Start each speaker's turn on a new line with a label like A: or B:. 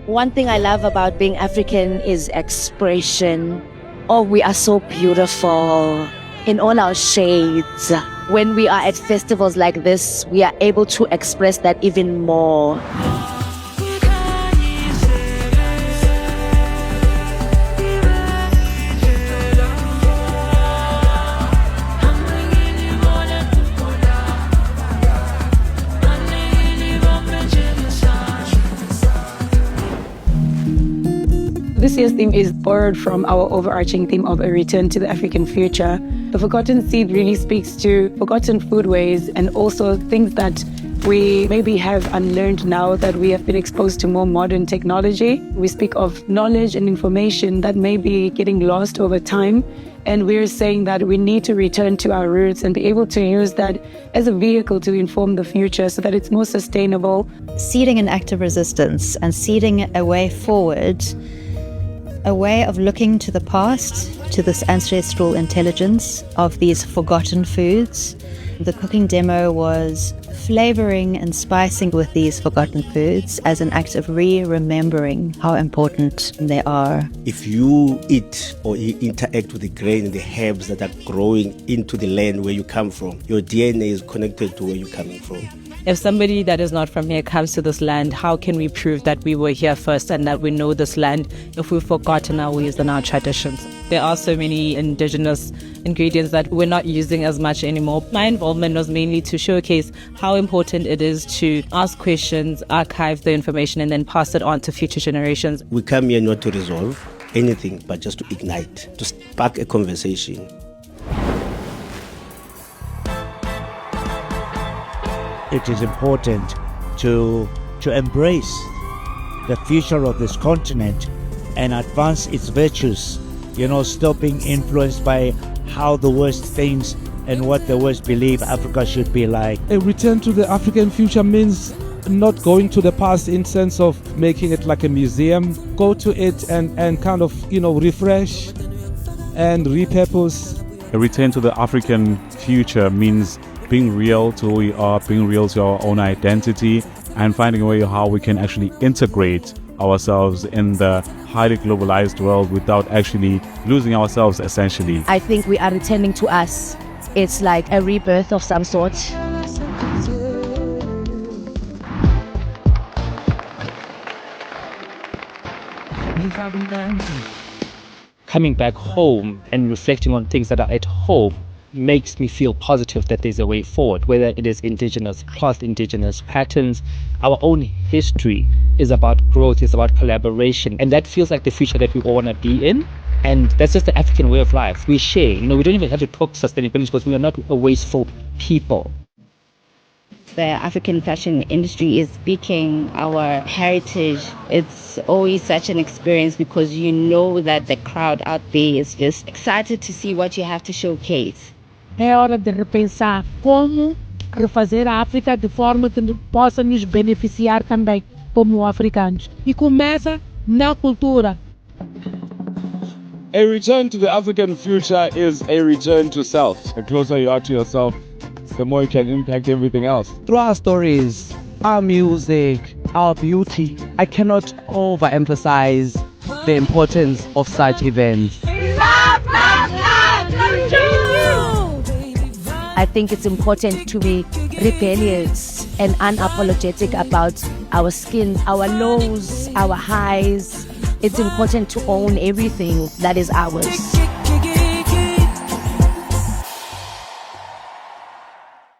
A: One thing I love about being African is expression. Oh, we are so beautiful in all our shades. When we are at festivals like this, we are able to express that even more.
B: This year's theme is borrowed from our overarching theme of a return to the African future. The Forgotten Seed really speaks to forgotten foodways and also things that we maybe have unlearned now that we have been exposed to more modern technology. We speak of knowledge and information that may be getting lost over time. And we're saying that we need to return to our roots and be able to use that as a vehicle to inform the future so that it's more sustainable.
C: Seeding an act of resistance and seeding a way forward, a way of looking to the past, to this ancestral intelligence of these forgotten foods. The cooking demo was flavoring and spicing with these forgotten foods as an act of remembering how important they are.
D: If you eat or you interact with the grain and the herbs that are growing into the land where you come from, your DNA is connected to where you're coming from.
E: If somebody that is not from here comes to this land, how can we prove that we were here first and that we know this land if we've forgotten our ways and our traditions? There are so many indigenous ingredients that we're not using as much anymore. My involvement was mainly to showcase how important it is to ask questions, archive the information, and then pass it on to future generations.
D: We come here not to resolve anything, but just to ignite, to spark a conversation.
F: It is important to embrace the future of this continent and advance its virtues, stop being influenced by how the West thinks and what the West believe Africa should be like.
G: A return to the African future means not going to the past in sense of making it like a museum. Go to it and kind of, refresh and repurpose.
H: A return to the African future means being real to who we are, being real to our own identity, and finding a way how we can actually integrate ourselves in the highly globalized world without actually losing ourselves, essentially.
A: I think we are returning to us. It's like a rebirth of some sort.
I: Coming back home and reflecting on things that are at home makes me feel positive that there's a way forward, whether it is indigenous, cross-indigenous patterns. Our own history is about growth, it's about collaboration, and that feels like the future that we all want to be in. And that's just the African way of life. We share, we don't even have to talk sustainability because we are not a wasteful people.
J: The African fashion industry is speaking our heritage. It's always such an experience because you know that the crowd out there is just excited to see what you have to showcase.
K: É hora de repensar como refazer a África de forma que possa nos beneficiar também como africanos. E começa na cultura.
L: A return to the African future is a return to self. The closer you are to yourself, the more you can impact everything else.
M: Through our stories, our music, our beauty, I cannot overemphasize the importance of such events.
A: I think it's important to be rebellious and unapologetic about our skin, our lows, our highs. It's important to own everything that is ours.